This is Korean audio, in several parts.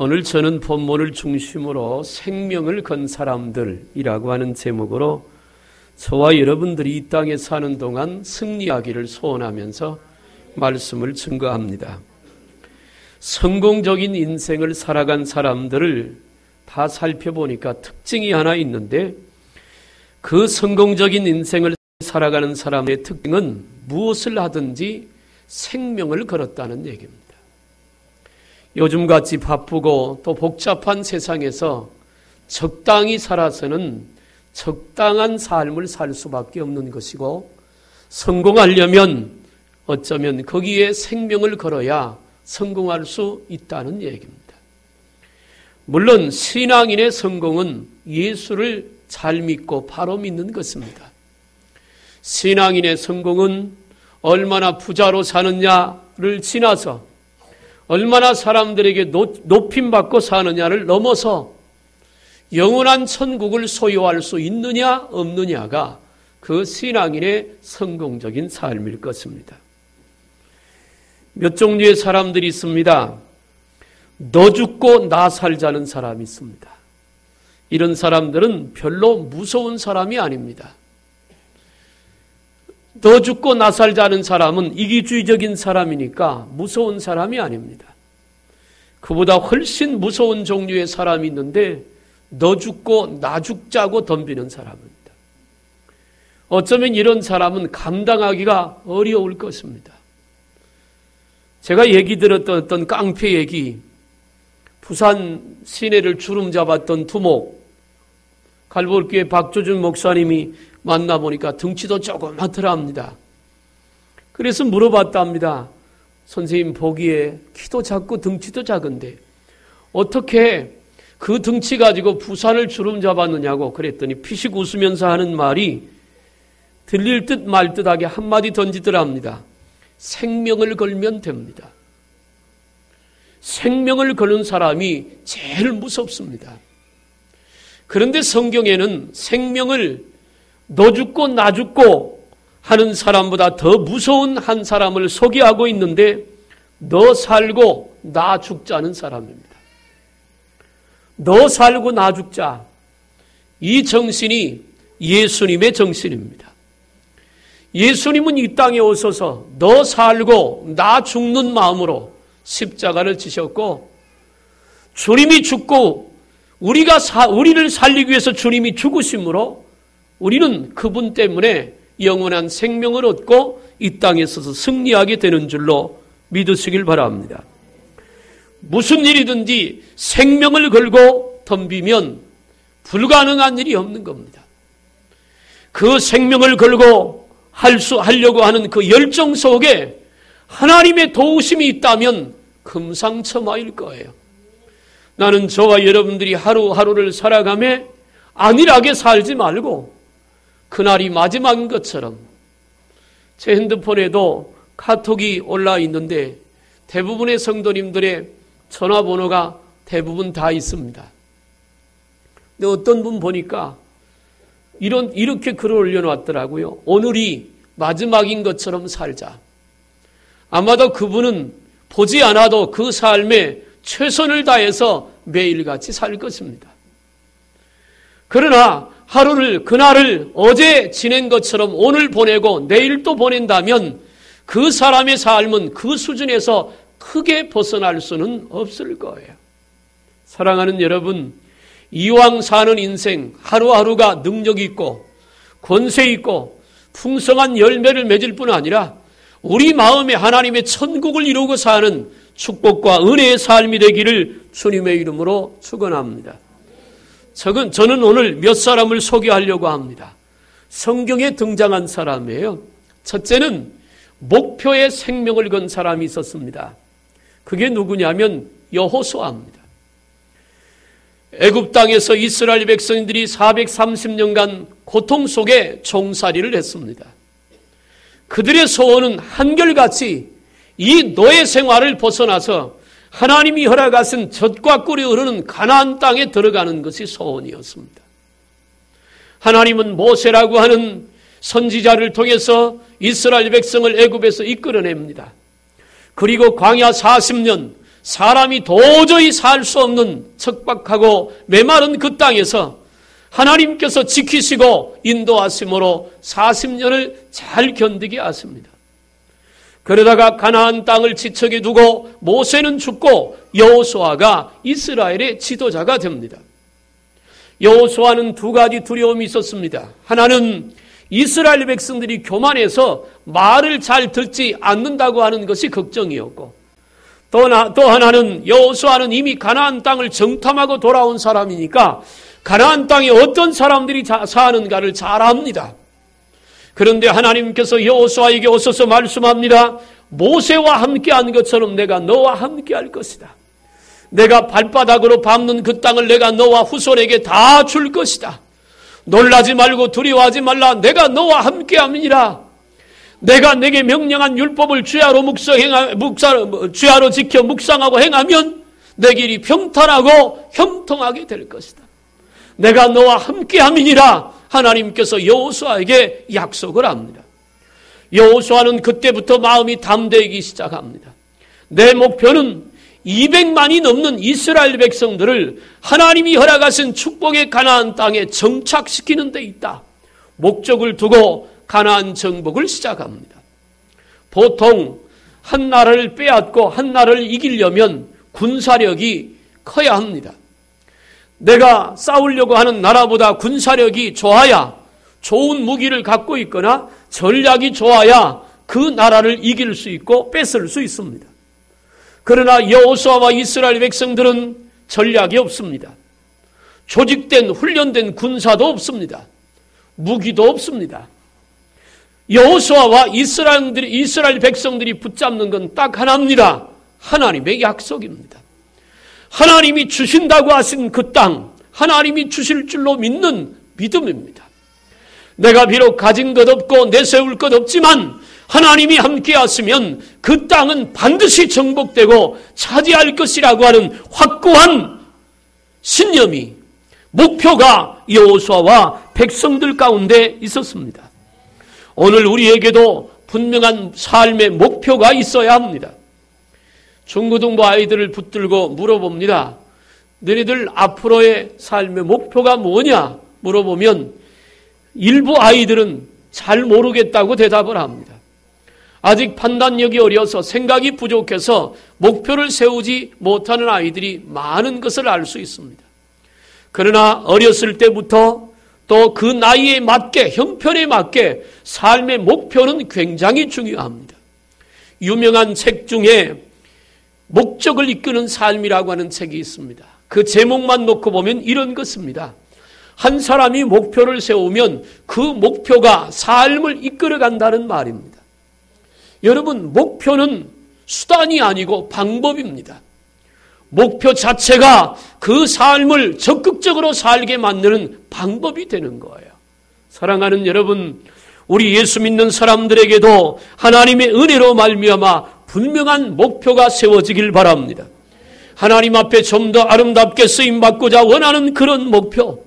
오늘 저는 본문을 중심으로 생명을 건 사람들이라고 하는 제목으로 저와 여러분들이 이 땅에 사는 동안 승리하기를 소원하면서 말씀을 증거합니다. 성공적인 인생을 살아간 사람들을 다 살펴보니까 특징이 하나 있는데, 그 성공적인 인생을 살아가는 사람의 특징은 무엇을 하든지 생명을 걸었다는 얘기입니다. 요즘같이 바쁘고 또 복잡한 세상에서 적당히 살아서는 적당한 삶을 살 수밖에 없는 것이고, 성공하려면 어쩌면 거기에 생명을 걸어야 성공할 수 있다는 얘기입니다. 물론 신앙인의 성공은 예수를 잘 믿고 바로 믿는 것입니다. 신앙인의 성공은 얼마나 부자로 사느냐를 지나서 얼마나 사람들에게 높임받고 사느냐를 넘어서 영원한 천국을 소유할 수 있느냐 없느냐가 그 신앙인의 성공적인 삶일 것입니다. 몇 종류의 사람들이 있습니다. 너 죽고 나 살자는 사람이 있습니다. 이런 사람들은 별로 무서운 사람이 아닙니다. 너 죽고 나 살자는 사람은 이기주의적인 사람이니까 무서운 사람이 아닙니다. 그보다 훨씬 무서운 종류의 사람이 있는데 너 죽고 나 죽자고 덤비는 사람입니다. 어쩌면 이런 사람은 감당하기가 어려울 것입니다. 제가 얘기 들었던 어떤 깡패 얘기, 부산 시내를 주름 잡았던 두목, 갈보교회 박조준 목사님이 만나보니까 덩치도 조그맣더랍니다. 그래서 물어봤답니다. 선생님 보기에 키도 작고 덩치도 작은데 어떻게 그 덩치 가지고 부산을 주름 잡았느냐고 그랬더니 피식 웃으면서 하는 말이 들릴 듯 말 듯하게 한마디 던지더랍니다. 생명을 걸면 됩니다. 생명을 거는 사람이 제일 무섭습니다. 그런데 성경에는 생명을 너 죽고 나 죽고 하는 사람보다 더 무서운 한 사람을 소개하고 있는데, 너 살고 나 죽자는 사람입니다. 너 살고 나 죽자. 이 정신이 예수님의 정신입니다. 예수님은 이 땅에 오셔서 너 살고 나 죽는 마음으로 십자가를 지셨고, 주님이 죽고 우리를 살리기 위해서 주님이 죽으심으로 우리는 그분 때문에 영원한 생명을 얻고 이 땅에 서서 승리하게 되는 줄로 믿으시길 바랍니다. 무슨 일이든지 생명을 걸고 덤비면 불가능한 일이 없는 겁니다. 그 생명을 걸고 하려고 하는 그 열정 속에 하나님의 도우심이 있다면 금상첨화일 거예요. 나는 저와 여러분들이 하루하루를 살아가며 안일하게 살지 말고 그날이 마지막인 것처럼, 제 핸드폰에도 카톡이 올라 있는데 대부분의 성도님들의 전화번호가 대부분 다 있습니다. 근데 어떤 분 보니까 이렇게 글을 올려놨더라고요. 오늘이 마지막인 것처럼 살자. 아마도 그분은 보지 않아도 그 삶에 최선을 다해서 매일같이 살 것입니다. 그러나 그날을 어제 지낸 것처럼 오늘 보내고 내일 또 보낸다면 그 사람의 삶은 그 수준에서 크게 벗어날 수는 없을 거예요. 사랑하는 여러분, 이왕 사는 인생 하루하루가 능력 있고 권세 있고 풍성한 열매를 맺을 뿐 아니라 우리 마음에 하나님의 천국을 이루고 사는 축복과 은혜의 삶이 되기를 주님의 이름으로 축원합니다. 저는 오늘 몇 사람을 소개하려고 합니다. 성경에 등장한 사람이에요. 첫째는 목표에 생명을 건 사람이 있었습니다. 그게 누구냐면 여호수아입니다. 애굽 땅에서 이스라엘 백성들이 430년간 고통 속에 종살이를 했습니다. 그들의 소원은 한결같이 이 노예 생활을 벗어나서 하나님이 허락하신 젖과 꿀이 흐르는 가나안 땅에 들어가는 것이 소원이었습니다. 하나님은 모세라고 하는 선지자를 통해서 이스라엘 백성을 애굽에서 이끌어냅니다. 그리고 광야 40년 사람이 도저히 살 수 없는 척박하고 메마른 그 땅에서 하나님께서 지키시고 인도하심으로 40년을 잘 견디게 하십니다. 그러다가 가나안 땅을 지척에 두고 모세는 죽고 여호수아가 이스라엘의 지도자가 됩니다. 여호수아는 두 가지 두려움이 있었습니다. 하나는 이스라엘 백성들이 교만해서 말을 잘 듣지 않는다고 하는 것이 걱정이었고, 또 하나는 여호수아는 이미 가나안 땅을 정탐하고 돌아온 사람이니까 가나안 땅에 어떤 사람들이 사는가를 잘 압니다. 그런데 하나님께서 여호수아에게 오셔서 말씀합니다. 모세와 함께한 것처럼 내가 너와 함께할 것이다. 내가 발바닥으로 밟는 그 땅을 내가 너와 후손에게 다 줄 것이다. 놀라지 말고 두려워하지 말라. 내가 너와 함께함이니라. 내가 내게 명령한 율법을 주야로 지켜 묵상하고 행하면 내 길이 평탄하고 형통하게 될 것이다. 내가 너와 함께함이니라. 하나님께서 여호수아에게 약속을 합니다. 여호수아는 그때부터 마음이 담대해지기 시작합니다. 내 목표는 200만이 넘는 이스라엘 백성들을 하나님이 허락하신 축복의 가나안 땅에 정착시키는 데 있다. 목적을 두고 가나안 정복을 시작합니다. 보통 한 나라를 빼앗고 한 나라를 이기려면 군사력이 커야 합니다. 내가 싸우려고 하는 나라보다 군사력이 좋아야, 좋은 무기를 갖고 있거나 전략이 좋아야 그 나라를 이길 수 있고 뺏을 수 있습니다. 그러나 여호수아와 이스라엘 백성들은 전략이 없습니다. 조직된 훈련된 군사도 없습니다. 무기도 없습니다. 여호수아와 이스라엘 백성들이 붙잡는 건 딱 하나입니다. 하나님의 약속입니다. 하나님이 주신다고 하신 그 땅, 하나님이 주실 줄로 믿는 믿음입니다. 내가 비록 가진 것 없고 내세울 것 없지만 하나님이 함께 하시면 그 땅은 반드시 정복되고 차지할 것이라고 하는 확고한 신념이, 목표가 여호수아와 백성들 가운데 있었습니다. 오늘 우리에게도 분명한 삶의 목표가 있어야 합니다. 중고등부 아이들을 붙들고 물어봅니다. 너희들 앞으로의 삶의 목표가 뭐냐 물어보면 일부 아이들은 잘 모르겠다고 대답을 합니다. 아직 판단력이 어려서 생각이 부족해서 목표를 세우지 못하는 아이들이 많은 것을 알 수 있습니다. 그러나 어렸을 때부터 또 그 나이에 맞게, 형편에 맞게 삶의 목표는 굉장히 중요합니다. 유명한 책 중에 목적을 이끄는 삶이라고 하는 책이 있습니다. 그 제목만 놓고 보면 이런 것입니다. 한 사람이 목표를 세우면 그 목표가 삶을 이끌어간다는 말입니다. 여러분, 목표는 수단이 아니고 방법입니다. 목표 자체가 그 삶을 적극적으로 살게 만드는 방법이 되는 거예요. 사랑하는 여러분, 우리 예수 믿는 사람들에게도 하나님의 은혜로 말미암아 분명한 목표가 세워지길 바랍니다. 하나님 앞에 좀 더 아름답게 쓰임받고자 원하는 그런 목표,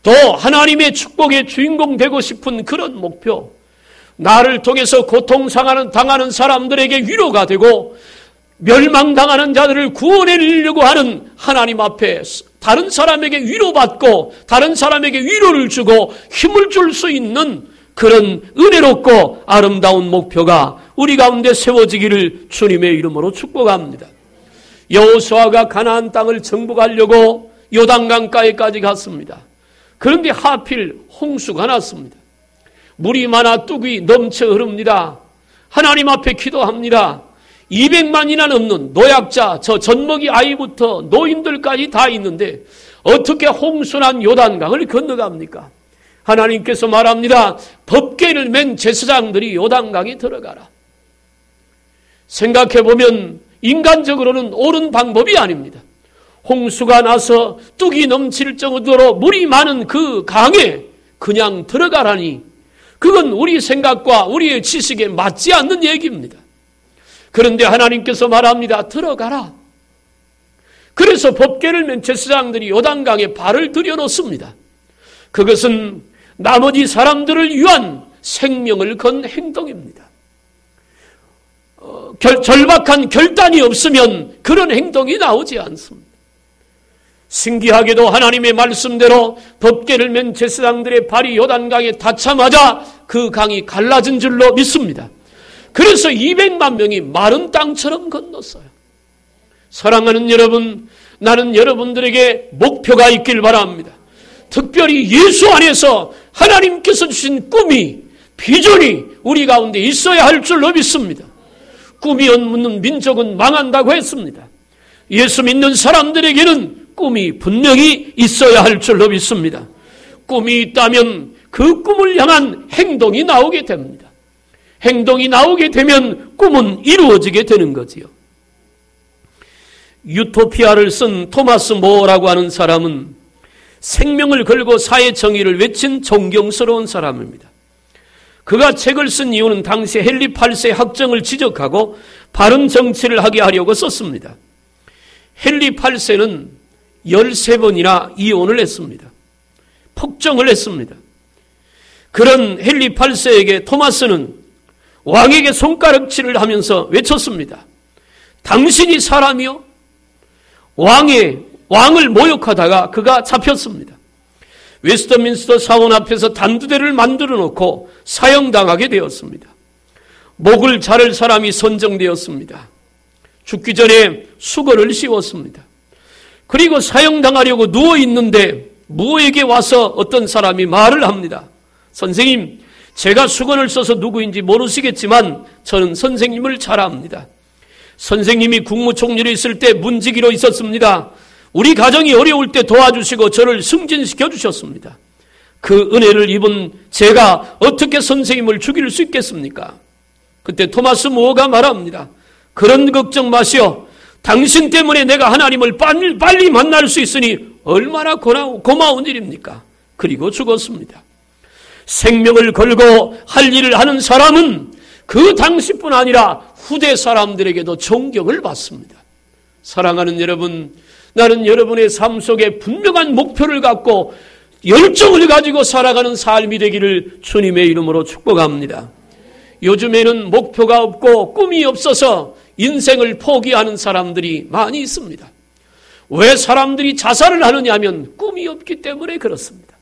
또 하나님의 축복의 주인공 되고 싶은 그런 목표, 나를 통해서 고통당하는 사람들에게 위로가 되고 멸망당하는 자들을 구원해내려고 하는 하나님 앞에 다른 사람에게 위로받고 다른 사람에게 위로를 주고 힘을 줄 수 있는 그런 은혜롭고 아름다운 목표가 우리 가운데 세워지기를 주님의 이름으로 축복합니다. 여호수아가 가나안 땅을 정복하려고 요단강가에까지 갔습니다. 그런데 하필 홍수가 났습니다. 물이 많아 뚝이 넘쳐 흐릅니다. 하나님 앞에 기도합니다. 200만이나 넘는 노약자, 저 젖먹이 아이부터 노인들까지 다 있는데 어떻게 홍수난 요단강을 건너갑니까? 하나님께서 말합니다. 법궤를 맨 제사장들이 요단강에 들어가라. 생각해보면 인간적으로는 옳은 방법이 아닙니다. 홍수가 나서 뚝이 넘칠 정도로 물이 많은 그 강에 그냥 들어가라니 그건 우리 생각과 우리의 지식에 맞지 않는 얘기입니다. 그런데 하나님께서 말합니다. 들어가라. 그래서 법궤를 맨 제사장들이 요단강에 발을 들여놓습니다. 그것은 나머지 사람들을 위한 생명을 건 행동입니다. 절박한 결단이 없으면 그런 행동이 나오지 않습니다. 신기하게도 하나님의 말씀대로 덮개를 맨 제사장들의 발이 요단강에 닿자마자 그 강이 갈라진 줄로 믿습니다. 그래서 200만 명이 마른 땅처럼 건넜어요. 사랑하는 여러분, 나는 여러분들에게 목표가 있길 바랍니다. 특별히 예수 안에서 하나님께서 주신 꿈이, 비전이 우리 가운데 있어야 할 줄로 믿습니다. 꿈이 없는 민족은 망한다고 했습니다. 예수 믿는 사람들에게는 꿈이 분명히 있어야 할 줄로 믿습니다. 꿈이 있다면 그 꿈을 향한 행동이 나오게 됩니다. 행동이 나오게 되면 꿈은 이루어지게 되는 거지요. 유토피아를 쓴 토마스 모어라고 하는 사람은 생명을 걸고 사회 정의를 외친 존경스러운 사람입니다. 그가 책을 쓴 이유는 당시 헨리 8세 학정을 지적하고 바른 정치를 하게 하려고 썼습니다. 헨리 8세는 13번이나 이혼을 했습니다. 폭정을 했습니다. 그런 헨리 8세에게 토마스는 왕에게 손가락질을 하면서 외쳤습니다. 당신이 사람이요? 왕을 모욕하다가 그가 잡혔습니다. 웨스트민스터 사원 앞에서 단두대를 만들어 놓고 사형당하게 되었습니다. 목을 자를 사람이 선정되었습니다. 죽기 전에 수건을 씌웠습니다. 그리고 사형당하려고 누워있는데 무에게 와서 어떤 사람이 말을 합니다. 선생님, 제가 수건을 써서 누구인지 모르시겠지만 저는 선생님을 잘 압니다. 선생님이 국무총리로 있을 때 문지기로 있었습니다. 우리 가정이 어려울 때 도와주시고 저를 승진시켜 주셨습니다. 그 은혜를 입은 제가 어떻게 선생님을 죽일 수 있겠습니까? 그때 토마스 모어가 말합니다. 그런 걱정 마시오. 당신 때문에 내가 하나님을 빨리 만날 수 있으니 얼마나 고마운 일입니까? 그리고 죽었습니다. 생명을 걸고 할 일을 하는 사람은 그 당시뿐 아니라 후대 사람들에게도 존경을 받습니다. 사랑하는 여러분, 나는 여러분의 삶 속에 분명한 목표를 갖고 열정을 가지고 살아가는 삶이 되기를 주님의 이름으로 축복합니다. 요즘에는 목표가 없고 꿈이 없어서 인생을 포기하는 사람들이 많이 있습니다. 왜 사람들이 자살을 하느냐 하면 꿈이 없기 때문에 그렇습니다.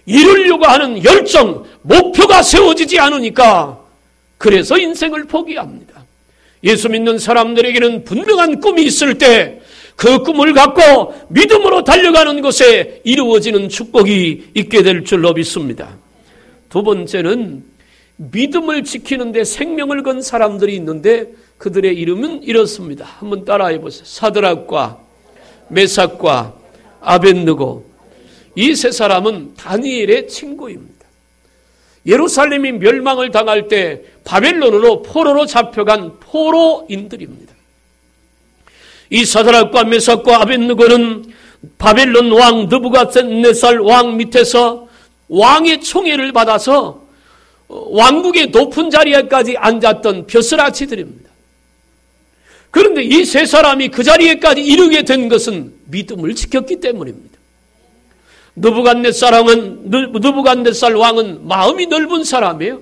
이루려고 하는 열정, 목표가 세워지지 않으니까 그래서 인생을 포기합니다. 예수 믿는 사람들에게는 분명한 꿈이 있을 때 그 꿈을 갖고 믿음으로 달려가는 것에 이루어지는 축복이 있게 될 줄로 믿습니다. 두 번째는 믿음을 지키는데 생명을 건 사람들이 있는데 그들의 이름은 이렇습니다. 한번 따라해 보세요. 사드락과 메삭과 아벳느고. 이 세 사람은 다니엘의 친구입니다. 예루살렘이 멸망을 당할 때 바벨론으로 포로로 잡혀간 포로인들입니다. 이 사드락과 메삭과 아벳느고는 바벨론 왕 느부갓네살 왕 밑에서 왕의 총애를 받아서 왕국의 높은 자리에까지 앉았던 벼슬아치들입니다. 그런데 이 세 사람이 그 자리에까지 이르게 된 것은 믿음을 지켰기 때문입니다. 느부갓네살 왕은 마음이 넓은 사람이에요.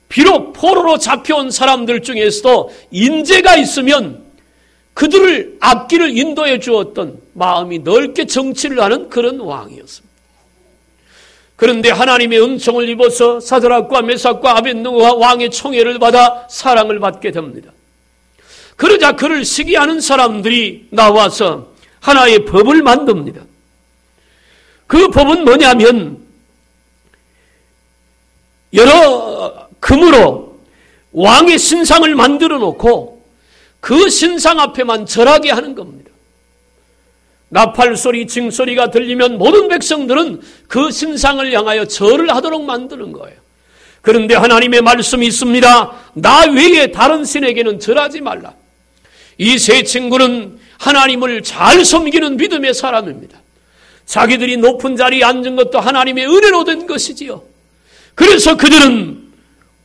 비록 포로로 잡혀온 사람들 중에서도 인재가 있으면 그들을 앞길을 인도해 주었던 마음이 넓게 정치를 하는 그런 왕이었습니다. 그런데 하나님의 은총을 입어서 사드락과 메삭과 아벳느고가 왕의 총애를 받아 사랑을 받게 됩니다. 그러자 그를 시기하는 사람들이 나와서 하나의 법을 만듭니다. 그 법은 뭐냐면 여러 금으로 왕의 신상을 만들어 놓고 그 신상 앞에만 절하게 하는 겁니다. 나팔소리, 징소리가 들리면 모든 백성들은 그 신상을 향하여 절을 하도록 만드는 거예요. 그런데 하나님의 말씀이 있습니다. 나 외에 다른 신에게는 절하지 말라. 이 세 친구는 하나님을 잘 섬기는 믿음의 사람입니다. 자기들이 높은 자리에 앉은 것도 하나님의 은혜로 된 것이지요. 그래서 그들은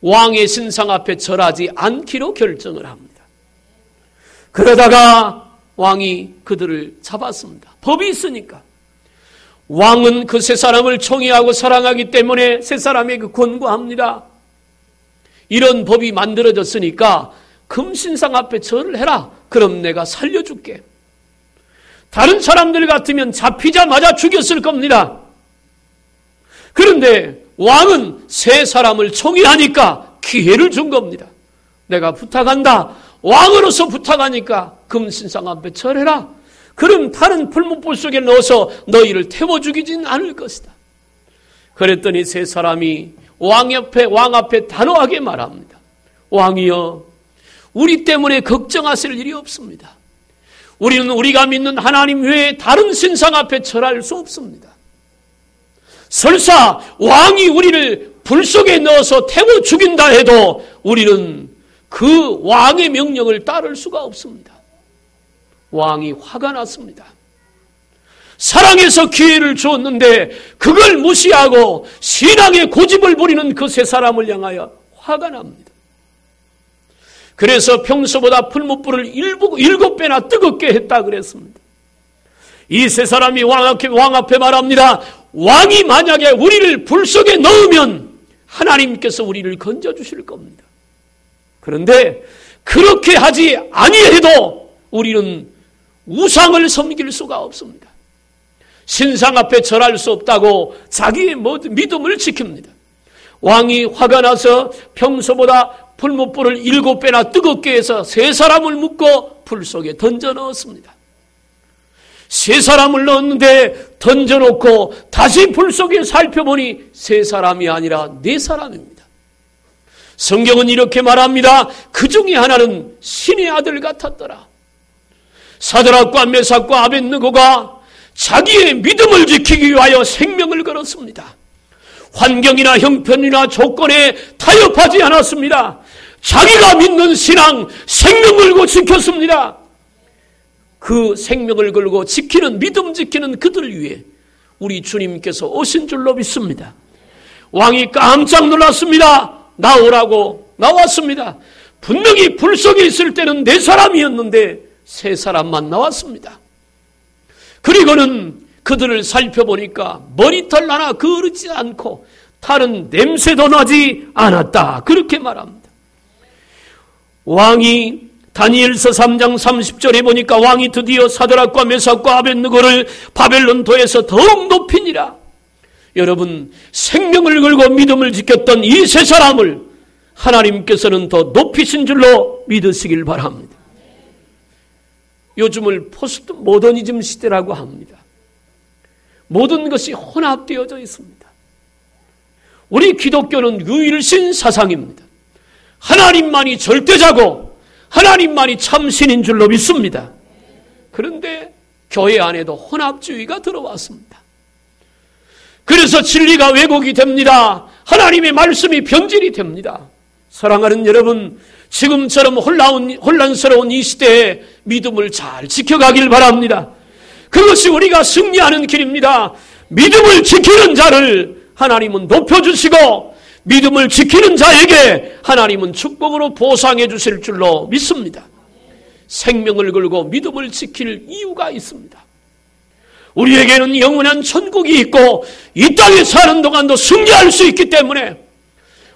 왕의 신상 앞에 절하지 않기로 결정을 합니다. 그러다가 왕이 그들을 잡았습니다. 법이 있으니까. 왕은 그 세 사람을 총애하고 사랑하기 때문에 세 사람에게 권고합니다. 이런 법이 만들어졌으니까 금신상 앞에 절을 해라. 그럼 내가 살려줄게. 다른 사람들 같으면 잡히자마자 죽였을 겁니다. 그런데 왕은 세 사람을 청의하니까 기회를 준 겁니다. 내가 부탁한다. 왕으로서 부탁하니까 금신상 앞에 절해라. 그럼 다른 풀무불 속에 넣어서 너희를 태워 죽이진 않을 것이다. 그랬더니 세 사람이 왕 앞에 단호하게 말합니다. 왕이여, 우리 때문에 걱정하실 일이 없습니다. 우리는 우리가 믿는 하나님 외에 다른 신상 앞에 절할 수 없습니다. 설사 왕이 우리를 불 속에 넣어서 태워 죽인다 해도 우리는 그 왕의 명령을 따를 수가 없습니다. 왕이 화가 났습니다. 사랑해서 기회를 주었는데 그걸 무시하고 신앙의 고집을 부리는 그 세 사람을 향하여 화가 납니다. 그래서 평소보다 풀무불을 7배나 뜨겁게 했다 그랬습니다. 이 세 사람이 왕 앞에 말합니다. 왕이 만약에 우리를 불 속에 넣으면 하나님께서 우리를 건져주실 겁니다. 그런데 그렇게 하지 아니해도 우리는 우상을 섬길 수가 없습니다. 신상 앞에 절할 수 없다고 자기의 믿음을 지킵니다. 왕이 화가 나서 평소보다 풀무불을 7배나 뜨겁게 해서 세 사람을 묶어 불 속에 던져 넣었습니다. 세 사람을 넣었는데 던져놓고 다시 불 속에 살펴보니 세 사람이 아니라 네 사람입니다. 성경은 이렇게 말합니다. 그 중에 하나는 신의 아들 같았더라. 사드락과 메삭과 아벳느고가 자기의 믿음을 지키기 위하여 생명을 걸었습니다. 환경이나 형편이나 조건에 타협하지 않았습니다. 자기가 믿는 신앙, 생명 걸고 지켰습니다. 그 생명을 걸고 지키는, 믿음 지키는 그들 위해 우리 주님께서 오신 줄로 믿습니다. 왕이 깜짝 놀랐습니다. 나오라고 나왔습니다. 분명히 불 속에 있을 때는 네 사람이었는데 세 사람만 나왔습니다. 그리고는 그들을 살펴보니까 머리털 하나 그르지 않고 다른 냄새도 나지 않았다. 그렇게 말합니다. 왕이 다니엘서 3장 30절에 보니까 왕이 드디어 사드락과 메삭과 아벳느고를 바벨론도에서 더욱 높이니라. 여러분, 생명을 걸고 믿음을 지켰던 이 세 사람을 하나님께서는 더 높이신 줄로 믿으시길 바랍니다. 요즘을 포스트 모더니즘 시대라고 합니다. 모든 것이 혼합되어져 있습니다. 우리 기독교는 유일신 사상입니다. 하나님만이 절대자고 하나님만이 참신인 줄로 믿습니다. 그런데 교회 안에도 혼합주의가 들어왔습니다. 그래서 진리가 왜곡이 됩니다. 하나님의 말씀이 변질이 됩니다. 사랑하는 여러분, 지금처럼 혼란스러운 이 시대에 믿음을 잘 지켜가길 바랍니다. 그것이 우리가 승리하는 길입니다. 믿음을 지키는 자를 하나님은 높여주시고 믿음을 지키는 자에게 하나님은 축복으로 보상해 주실 줄로 믿습니다. 생명을 걸고 믿음을 지킬 이유가 있습니다. 우리에게는 영원한 천국이 있고 이 땅에 사는 동안도 승리할 수 있기 때문에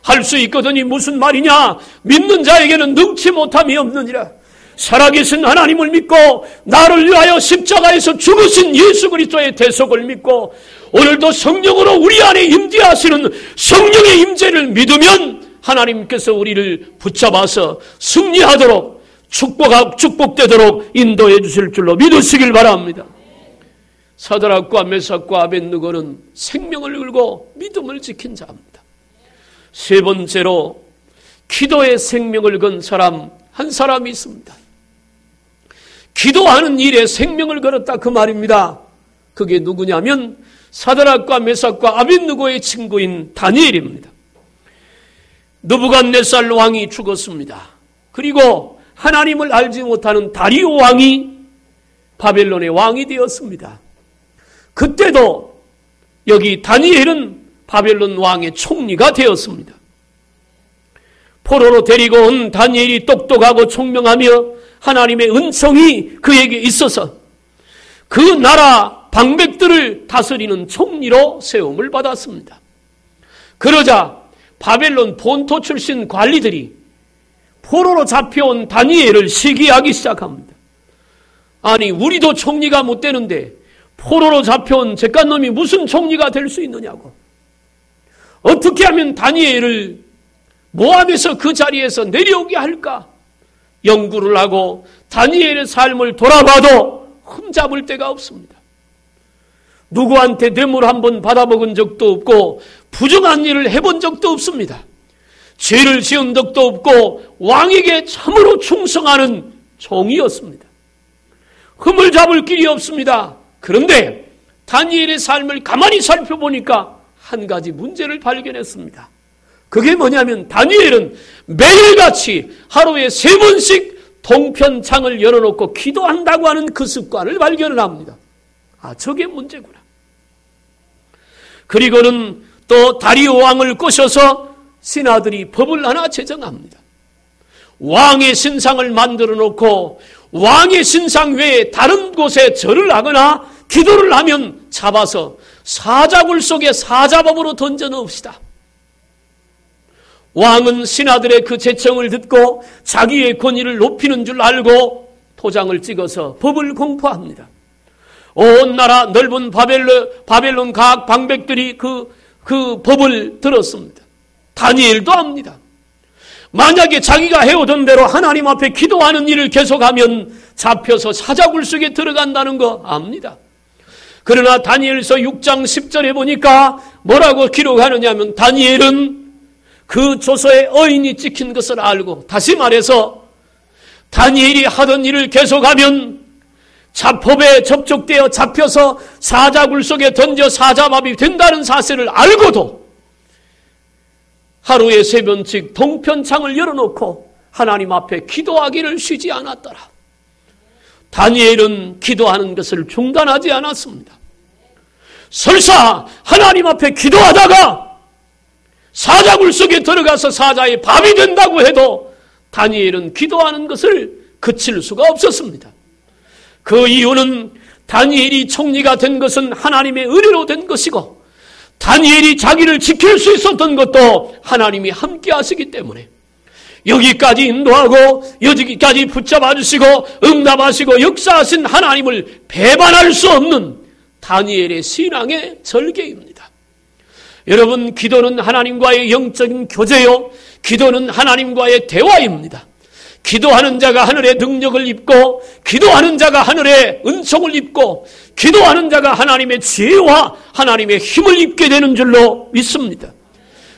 할 수 있거든이 무슨 말이냐? 믿는 자에게는 능치 못함이 없느니라. 살아계신 하나님을 믿고 나를 위하여 십자가에서 죽으신 예수 그리스도의 대속을 믿고 오늘도 성령으로 우리 안에 임재하시는 성령의 임재를 믿으면 하나님께서 우리를 붙잡아서 승리하도록 축복되도록 인도해 주실 줄로 믿으시길 바랍니다. 사드락과 메삭과 아벳느고는 생명을 걸고 믿음을 지킨 자입니다. 세 번째로 기도의 생명을 건 사람 한 사람이 있습니다. 기도하는 일에 생명을 걸었다 그 말입니다. 그게 누구냐면 사드락과 메삭과 아벳느고의 친구인 다니엘입니다. 느부갓네살 왕이 죽었습니다. 그리고 하나님을 알지 못하는 다리오 왕이 바벨론의 왕이 되었습니다. 그때도 여기 다니엘은 바벨론 왕의 총리가 되었습니다. 포로로 데리고 온 다니엘이 똑똑하고 총명하며 하나님의 은총이 그에게 있어서 그 나라 방백들을 다스리는 총리로 세움을 받았습니다. 그러자 바벨론 본토 출신 관리들이 포로로 잡혀온 다니엘을 시기하기 시작합니다. 아니, 우리도 총리가 못 되는데 포로로 잡혀온 잿간놈이 무슨 총리가 될 수 있느냐고. 어떻게 하면 다니엘을 모압에서 그 자리에서 내려오게 할까? 연구를 하고 다니엘의 삶을 돌아봐도 흠잡을 데가 없습니다. 누구한테 뇌물 한번 받아먹은 적도 없고 부정한 일을 해본 적도 없습니다. 죄를 지은 적도 없고 왕에게 참으로 충성하는 종이었습니다. 흠을 잡을 길이 없습니다. 그런데 다니엘의 삶을 가만히 살펴보니까 한 가지 문제를 발견했습니다. 그게 뭐냐면 다니엘은 매일같이 하루에 3번씩 동편창을 열어놓고 기도한다고 하는 그 습관을 발견을 합니다. 아, 저게 문제구나. 그리고는 또 다리오 왕을 꼬셔서 신하들이 법을 하나 제정합니다. 왕의 신상을 만들어 놓고 왕의 신상 외에 다른 곳에 절을 하거나 기도를 하면 잡아서 사자굴 속에 사자법으로 던져 넣읍시다. 왕은 신하들의 그 제청을 듣고 자기의 권위를 높이는 줄 알고 도장을 찍어서 법을 공포합니다. 온 나라 넓은 바벨론 각 방백들이 그 법을 들었습니다. 다니엘도 압니다. 만약에 자기가 해오던 대로 하나님 앞에 기도하는 일을 계속하면 잡혀서 사자굴 속에 들어간다는 거 압니다. 그러나 다니엘서 6장 10절에 보니까 뭐라고 기록하느냐 하면 다니엘은 그 조서에 어인이 찍힌 것을 알고, 다시 말해서 다니엘이 하던 일을 계속하면 법에 접촉되어 잡혀서 사자굴 속에 던져 사자밥이 된다는 사실을 알고도 하루에 3번씩 동편창을 열어놓고 하나님 앞에 기도하기를 쉬지 않았더라. 다니엘은 기도하는 것을 중단하지 않았습니다. 설사 하나님 앞에 기도하다가 사자굴 속에 들어가서 사자의 밥이 된다고 해도 다니엘은 기도하는 것을 그칠 수가 없었습니다. 그 이유는 다니엘이 총리가 된 것은 하나님의 은혜로 된 것이고 다니엘이 자기를 지킬 수 있었던 것도 하나님이 함께 하시기 때문에 여기까지 인도하고 여기까지 붙잡아 주시고 응답하시고 역사하신 하나님을 배반할 수 없는 다니엘의 신앙의 절개입니다. 여러분, 기도는 하나님과의 영적인 교제요, 기도는 하나님과의 대화입니다. 기도하는 자가 하늘의 능력을 입고 기도하는 자가 하늘의 은총을 입고 기도하는 자가 하나님의 지혜와 하나님의 힘을 입게 되는 줄로 믿습니다.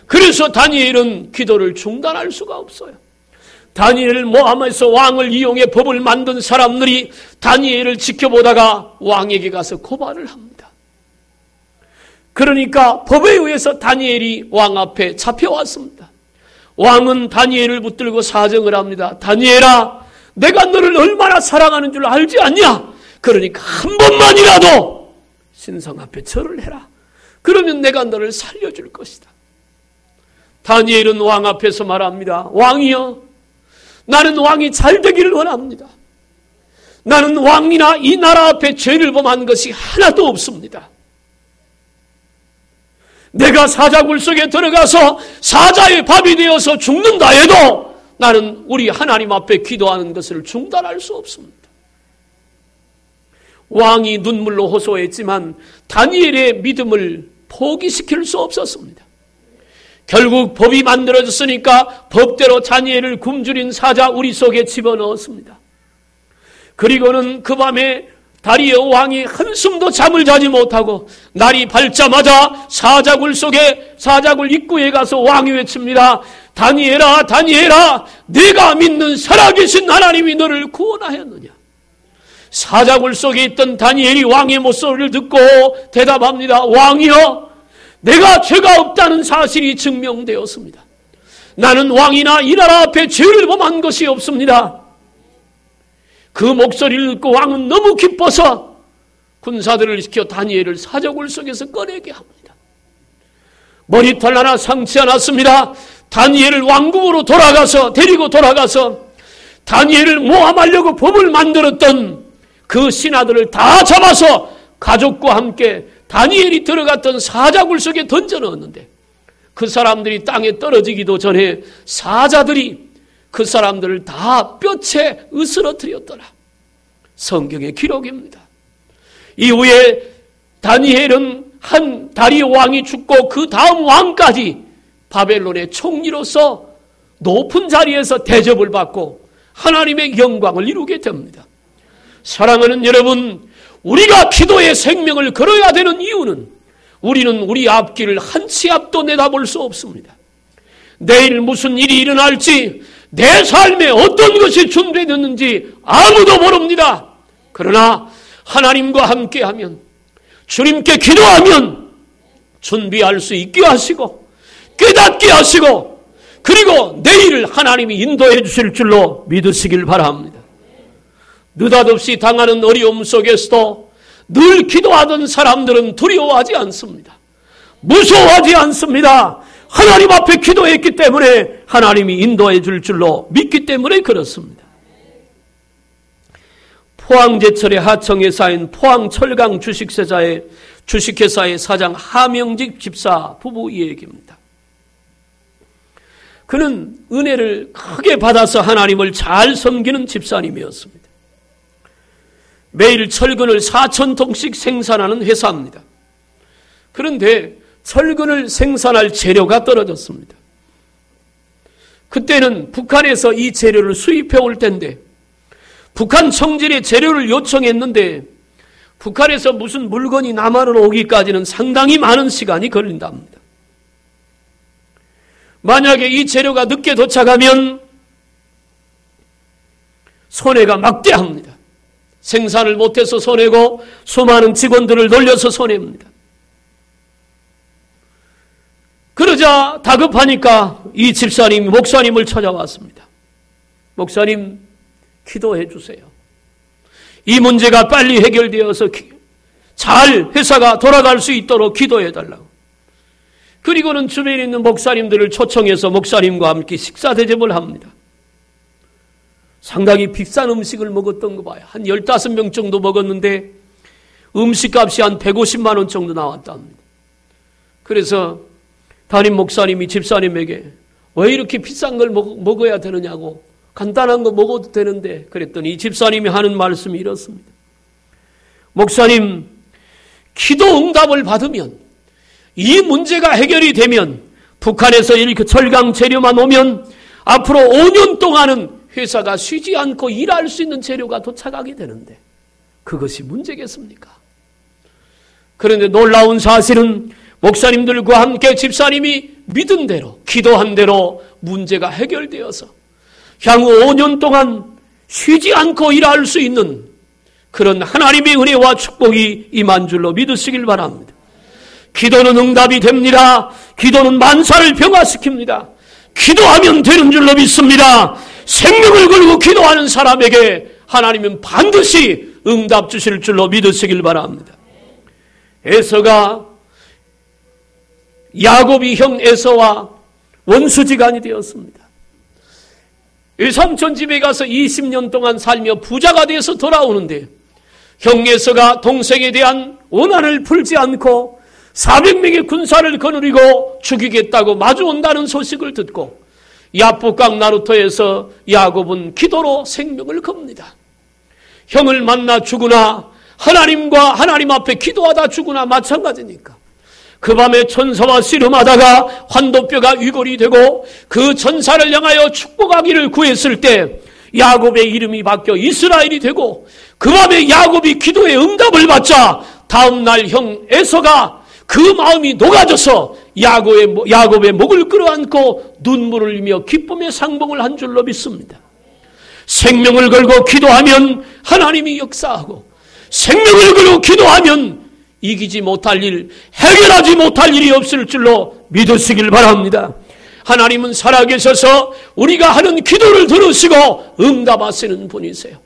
그래서 다니엘은 기도를 중단할 수가 없어요. 다니엘을 모함해서 왕을 이용해 법을 만든 사람들이 다니엘을 지켜보다가 왕에게 가서 고발을 합니다. 그러니까 법에 의해서 다니엘이 왕 앞에 잡혀왔습니다. 왕은 다니엘을 붙들고 사정을 합니다. 다니엘아, 내가 너를 얼마나 사랑하는 줄 알지 않냐? 그러니까 한 번만이라도 신상 앞에 절을 해라. 그러면 내가 너를 살려줄 것이다. 다니엘은 왕 앞에서 말합니다. 왕이여, 나는 왕이 잘 되기를 원합니다. 나는 왕이나 이 나라 앞에 죄를 범한 것이 하나도 없습니다. 내가 사자굴 속에 들어가서 사자의 밥이 되어서 죽는다 해도 나는 우리 하나님 앞에 기도하는 것을 중단할 수 없습니다. 왕이 눈물로 호소했지만 다니엘의 믿음을 포기시킬 수 없었습니다. 결국 법이 만들어졌으니까 법대로 다니엘을 굶주린 사자 우리 속에 집어넣었습니다. 그리고는 그 밤에 다리오 왕이 한숨도 잠을 자지 못하고 날이 밝자마자 사자굴 입구에 가서 왕이 외칩니다. 다니엘아, 다니엘아, 네가 믿는 살아계신 하나님이 너를 구원하였느냐? 사자굴 속에 있던 다니엘이 왕의 목소리를 듣고 대답합니다. 왕이여, 내가 죄가 없다는 사실이 증명되었습니다. 나는 왕이나 이 나라 앞에 죄를 범한 것이 없습니다. 그 목소리를 듣고 왕은 너무 기뻐서 군사들을 시켜 다니엘을 사자굴 속에서 꺼내게 합니다. 머리털 하나 상치 않았습니다. 다니엘을 왕궁으로 데리고 돌아가서 다니엘을 모함하려고 법을 만들었던 그 신하들을 다 잡아서 가족과 함께 다니엘이 들어갔던 사자굴 속에 던져 넣었는데 그 사람들이 땅에 떨어지기도 전에 사자들이 그 사람들을 다 뼈채 으스러뜨렸더라. 성경의 기록입니다. 이후에 다니엘은 한 다리오 왕이 죽고 그 다음 왕까지 바벨론의 총리로서 높은 자리에서 대접을 받고 하나님의 영광을 이루게 됩니다. 사랑하는 여러분, 우리가 기도의 생명을 걸어야 되는 이유는 우리는 우리 앞길을 한 치 앞도 내다볼 수 없습니다. 내일 무슨 일이 일어날지, 내 삶에 어떤 것이 준비되었는지 아무도 모릅니다. 그러나 하나님과 함께하면, 주님께 기도하면 준비할 수 있게 하시고 깨닫게 하시고, 그리고 내일을 하나님이 인도해 주실 줄로 믿으시길 바랍니다. 느닷없이 당하는 어려움 속에서도 늘 기도하던 사람들은 두려워하지 않습니다. 무서워하지 않습니다. 하나님 앞에 기도했기 때문에 하나님이 인도해 줄 줄로 믿기 때문에 그렇습니다. 포항제철의 하청에 쌓인 포항철강 주식회사의 사장 하명직 집사 부부 이야기입니다. 그는 은혜를 크게 받아서 하나님을 잘 섬기는 집사님이었습니다. 매일 철근을 4,000통씩 생산하는 회사입니다. 그런데 철근을 생산할 재료가 떨어졌습니다. 그때는 북한에서 이 재료를 수입해 올 텐데 북한 청진에 재료를 요청했는데 북한에서 무슨 물건이 남한으로 오기까지는 상당히 많은 시간이 걸린답니다. 만약에 이 재료가 늦게 도착하면 손해가 막대합니다. 생산을 못해서 손해고 수많은 직원들을 놀려서 손해입니다. 그러자 다급하니까 이 집사님이 목사님을 찾아왔습니다. 목사님, 기도해 주세요. 이 문제가 빨리 해결되어서 잘 회사가 돌아갈 수 있도록 기도해 달라고. 그리고는 주변에 있는 목사님들을 초청해서 목사님과 함께 식사 대접을 합니다. 상당히 비싼 음식을 먹었던 거 봐요. 한 15명 정도 먹었는데 음식값이 한 150만 원 정도 나왔답니다. 그래서 담임 목사님이 집사님에게 왜 이렇게 비싼 걸 먹어야 되느냐고, 간단한 거 먹어도 되는데, 그랬더니 이 집사님이 하는 말씀이 이렇습니다. 목사님, 기도 응답을 받으면, 이 문제가 해결이 되면, 북한에서 이렇게 철강 재료만 오면 앞으로 5년 동안은 회사가 쉬지 않고 일할 수 있는 재료가 도착하게 되는데 그것이 문제겠습니까? 그런데 놀라운 사실은 목사님들과 함께 집사님이 믿은 대로, 기도한 대로 문제가 해결되어서 향후 5년 동안 쉬지 않고 일할 수 있는 그런 하나님의 은혜와 축복이 임한 줄로 믿으시길 바랍니다. 기도는 응답이 됩니다. 기도는 만사를 변화시킵니다. 기도하면 되는 줄로 믿습니다. 생명을 걸고 기도하는 사람에게 하나님은 반드시 응답 주실 줄로 믿으시길 바랍니다. 에서가 야곱이 형 에서와 원수지간이 되었습니다. 외삼촌 집에 가서 20년 동안 살며 부자가 돼서 돌아오는데 형 에서가 동생에 대한 원한을 풀지 않고 400명의 군사를 거느리고 죽이겠다고 마주온다는 소식을 듣고 야복강 나루터에서 야곱은 기도로 생명을 겁니다. 형을 만나 죽으나 하나님과 하나님 앞에 기도하다 죽으나 마찬가지니까 그 밤에 천사와 씨름하다가 환도뼈가 위골이 되고 그 천사를 향하여 축복하기를 구했을 때 야곱의 이름이 바뀌어 이스라엘이 되고 그 밤에 야곱이 기도의 응답을 받자 다음날 형 에서가 그 마음이 녹아져서 야곱의 목을 끌어안고 눈물을 흘리며 기쁨의 상봉을 한 줄로 믿습니다. 생명을 걸고 기도하면 하나님이 역사하고 생명을 걸고 기도하면 이기지 못할 일, 해결하지 못할 일이 없을 줄로 믿으시길 바랍니다. 하나님은 살아계셔서 우리가 하는 기도를 들으시고 응답하시는 분이세요.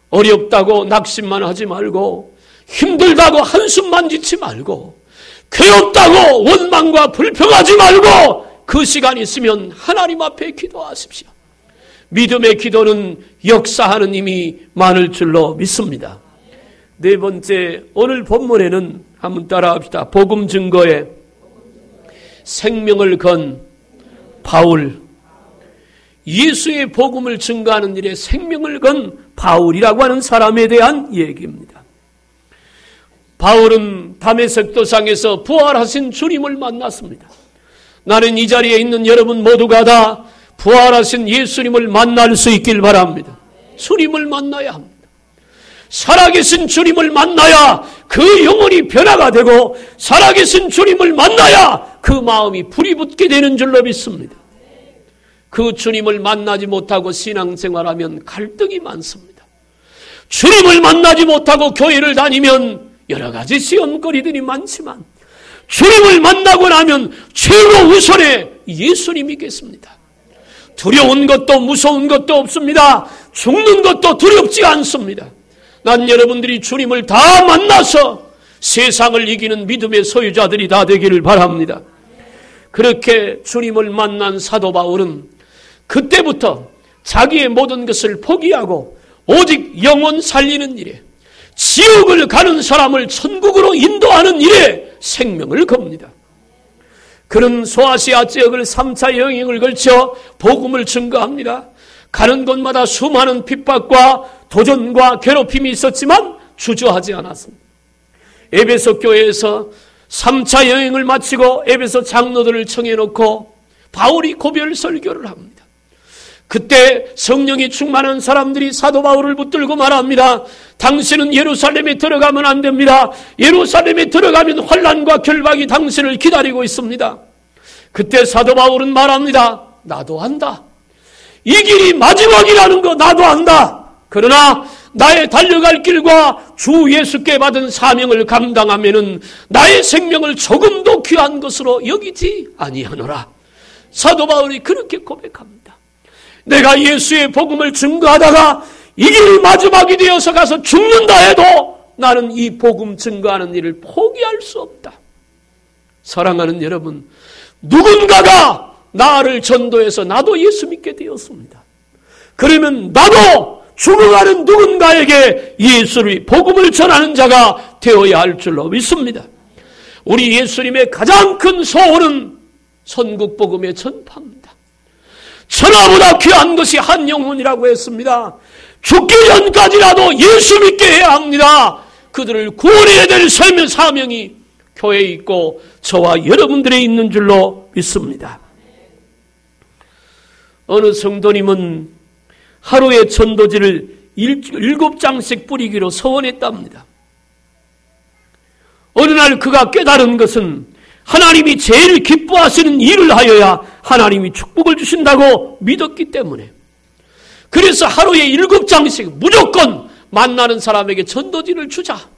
어렵다고 낙심만 하지 말고 힘들다고 한숨만 짓지 말고 괴롭다고 원망과 불평하지 말고 그 시간 있으면 하나님 앞에 기도하십시오. 믿음의 기도는 역사하는 힘이 많을 줄로 믿습니다. 네 번째, 오늘 본문에는 한번 따라합시다. 복음 증거에 생명을 건 바울. 예수의 복음을 증거하는 일에 생명을 건 바울이라고 하는 사람에 대한 얘기입니다. 바울은 다메섹 도상에서 부활하신 주님을 만났습니다. 나는 이 자리에 있는 여러분 모두가 다 부활하신 예수님을 만날 수 있길 바랍니다. 주님을 만나야 합니다. 살아계신 주님을 만나야 그 영혼이 변화가 되고 살아계신 주님을 만나야 그 마음이 불이 붙게 되는 줄로 믿습니다. 그 주님을 만나지 못하고 신앙생활하면 갈등이 많습니다. 주님을 만나지 못하고 교회를 다니면 여러 가지 시험거리들이 많지만 주님을 만나고 나면 최고 우선에 예수님이겠습니다. 두려운 것도 무서운 것도 없습니다. 죽는 것도 두렵지 않습니다. 난 여러분들이 주님을 다 만나서 세상을 이기는 믿음의 소유자들이 다 되기를 바랍니다. 그렇게 주님을 만난 사도 바울은 그때부터 자기의 모든 것을 포기하고 오직 영혼 살리는 일에, 지옥을 가는 사람을 천국으로 인도하는 일에 생명을 겁니다. 그는 소아시아 지역을 3차 여행을 걸쳐 복음을 증거합니다. 가는 곳마다 수많은 핍박과 도전과 괴롭힘이 있었지만 주저하지 않았습니다. 에베소 교회에서 3차 여행을 마치고 에베소 장로들을 청해놓고 바울이 고별 설교를 합니다. 그때 성령이 충만한 사람들이 사도 바울을 붙들고 말합니다. 당신은 예루살렘에 들어가면 안 됩니다. 예루살렘에 들어가면 환난과 결박이 당신을 기다리고 있습니다. 그때 사도 바울은 말합니다. 나도 안다. 이 길이 마지막이라는 거 나도 안다. 그러나 나의 달려갈 길과 주 예수께 받은 사명을 감당하면은 나의 생명을 조금도 귀한 것으로 여기지 아니하노라. 사도 바울이 그렇게 고백합니다. 내가 예수의 복음을 증거하다가 이 길이 마지막이 되어서 가서 죽는다 해도 나는 이 복음 증거하는 일을 포기할 수 없다. 사랑하는 여러분, 누군가가 나를 전도해서 나도 예수 믿게 되었습니다. 그러면 나도 죽어가는 누군가에게 예수의 복음을 전하는 자가 되어야 할 줄로 믿습니다. 우리 예수님의 가장 큰 소원은 선국 복음의 전파입니다. 천하보다 귀한 것이 한 영혼이라고 했습니다. 죽기 전까지라도 예수 믿게 해야 합니다. 그들을 구원해야 될 삶의 사명이 교회에 있고 저와 여러분들에 있는 줄로 믿습니다. 어느 성도님은 하루에 전도지를 7장씩 뿌리기로 서원했답니다. 어느 날 그가 깨달은 것은 하나님이 제일 기뻐하시는 일을 하여야 하나님이 축복을 주신다고 믿었기 때문에, 그래서 하루에 7장씩 무조건 만나는 사람에게 전도지를 주자.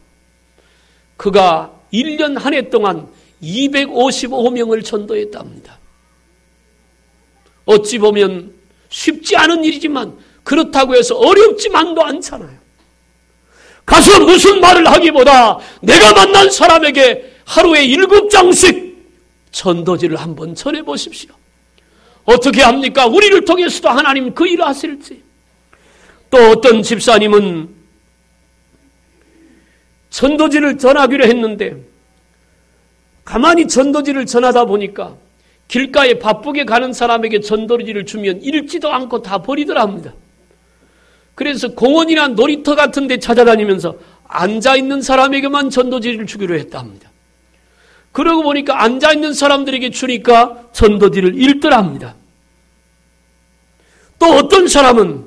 그가 1년 한 해 동안 255명을 전도했답니다. 어찌 보면 쉽지 않은 일이지만 그렇다고 해서 어렵지만도 않잖아요. 가서 무슨 말을 하기보다 내가 만난 사람에게 하루에 7장씩 전도지를 한번 전해보십시오. 어떻게 합니까? 우리를 통해서도 하나님 그 일을 하실지. 또 어떤 집사님은 전도지를 전하기로 했는데 가만히 전도지를 전하다 보니까 길가에 바쁘게 가는 사람에게 전도지를 주면 읽지도 않고 다 버리더라 합니다. 그래서 공원이나 놀이터 같은 데 찾아다니면서 앉아있는 사람에게만 전도지를 주기로 했다 합니다. 그러고 보니까 앉아있는 사람들에게 주니까 전도지를 읽더라 합니다. 또 어떤 사람은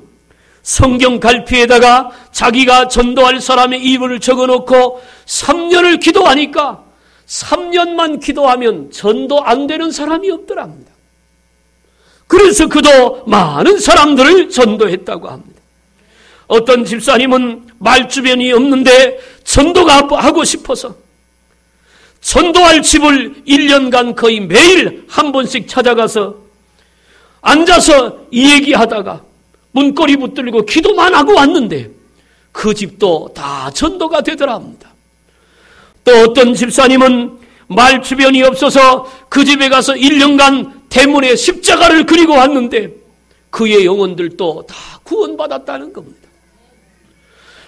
성경 갈피에다가 자기가 전도할 사람의 이름을 적어놓고 3년을 기도하니까 3년만 기도하면 전도 안 되는 사람이 없더라 합니다. 그래서 그도 많은 사람들을 전도했다고 합니다. 어떤 집사님은 말주변이 없는데 전도가 하고 싶어서 전도할 집을 1년간 거의 매일 한 번씩 찾아가서 앉아서 얘기하다가 문고리 붙들고 기도만 하고 왔는데 그 집도 다 전도가 되더라 합니다. 또 어떤 집사님은 말 주변이 없어서 그 집에 가서 1년간 대문에 십자가를 그리고 왔는데 그의 영혼들도 다 구원받았다는 겁니다.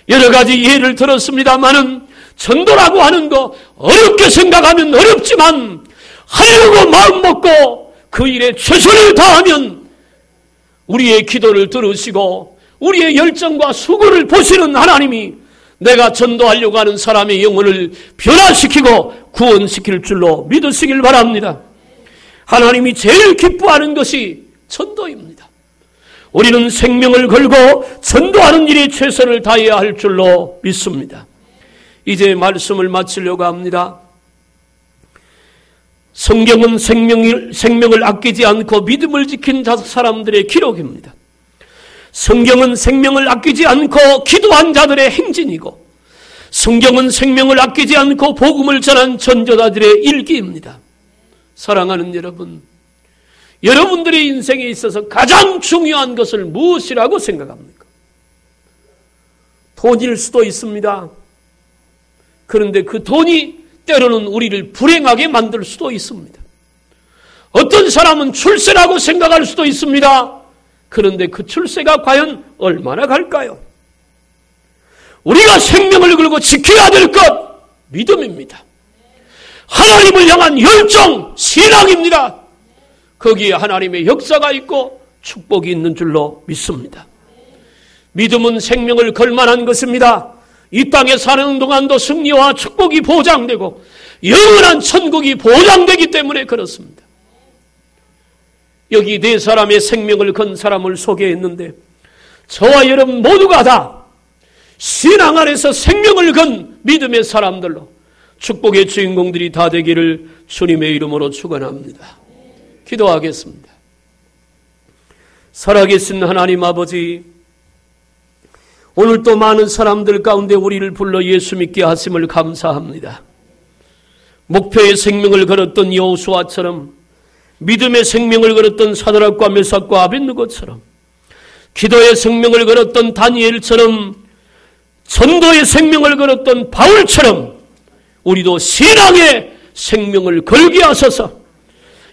여러 가지 예를 들었습니다마는 전도라고 하는 거 어렵게 생각하면 어렵지만 하려고 마음 먹고 그 일에 최선을 다하면 우리의 기도를 들으시고 우리의 열정과 수고를 보시는 하나님이 내가 전도하려고 하는 사람의 영혼을 변화시키고 구원시킬 줄로 믿으시길 바랍니다. 하나님이 제일 기뻐하는 것이 전도입니다. 우리는 생명을 걸고 전도하는 일에 최선을 다해야 할 줄로 믿습니다. 이제 말씀을 마치려고 합니다. 성경은 생명을 아끼지 않고 믿음을 지킨 사람들의 기록입니다. 성경은 생명을 아끼지 않고 기도한 자들의 행진이고, 성경은 생명을 아끼지 않고 복음을 전한 전도자들의 일기입니다. 사랑하는 여러분, 여러분들의 인생에 있어서 가장 중요한 것을 무엇이라고 생각합니까? 돈일 수도 있습니다. 그런데 그 돈이 때로는 우리를 불행하게 만들 수도 있습니다. 어떤 사람은 출세라고 생각할 수도 있습니다. 그런데 그 출세가 과연 얼마나 갈까요? 우리가 생명을 걸고 지켜야 될 것, 믿음입니다. 하나님을 향한 열정, 신앙입니다. 거기에 하나님의 역사가 있고 축복이 있는 줄로 믿습니다. 믿음은 생명을 걸 만한 것입니다. 이 땅에 사는 동안도 승리와 축복이 보장되고 영원한 천국이 보장되기 때문에 그렇습니다. 여기 네 사람의 생명을 건 사람을 소개했는데 저와 여러분 모두가 다 신앙 안에서 생명을 건 믿음의 사람들로 축복의 주인공들이 다 되기를 주님의 이름으로 축원합니다. 기도하겠습니다. 살아계신 하나님 아버지, 오늘 또 많은 사람들 가운데 우리를 불러 예수 믿게 하심을 감사합니다. 목표의 생명을 걸었던 여호수아처럼, 믿음의 생명을 걸었던 사드락과 메삭과 아벳느고처럼, 기도의 생명을 걸었던 다니엘처럼, 전도의 생명을 걸었던 바울처럼 우리도 신앙의 생명을 걸게 하소서.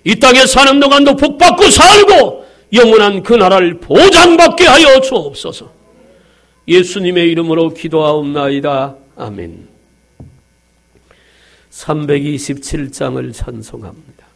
이 땅에 사는 동안도 복받고 살고 영원한 그 나라를 보장받게 하여 주옵소서. 예수님의 이름으로 기도하옵나이다. 아멘. 327장을 찬송합니다.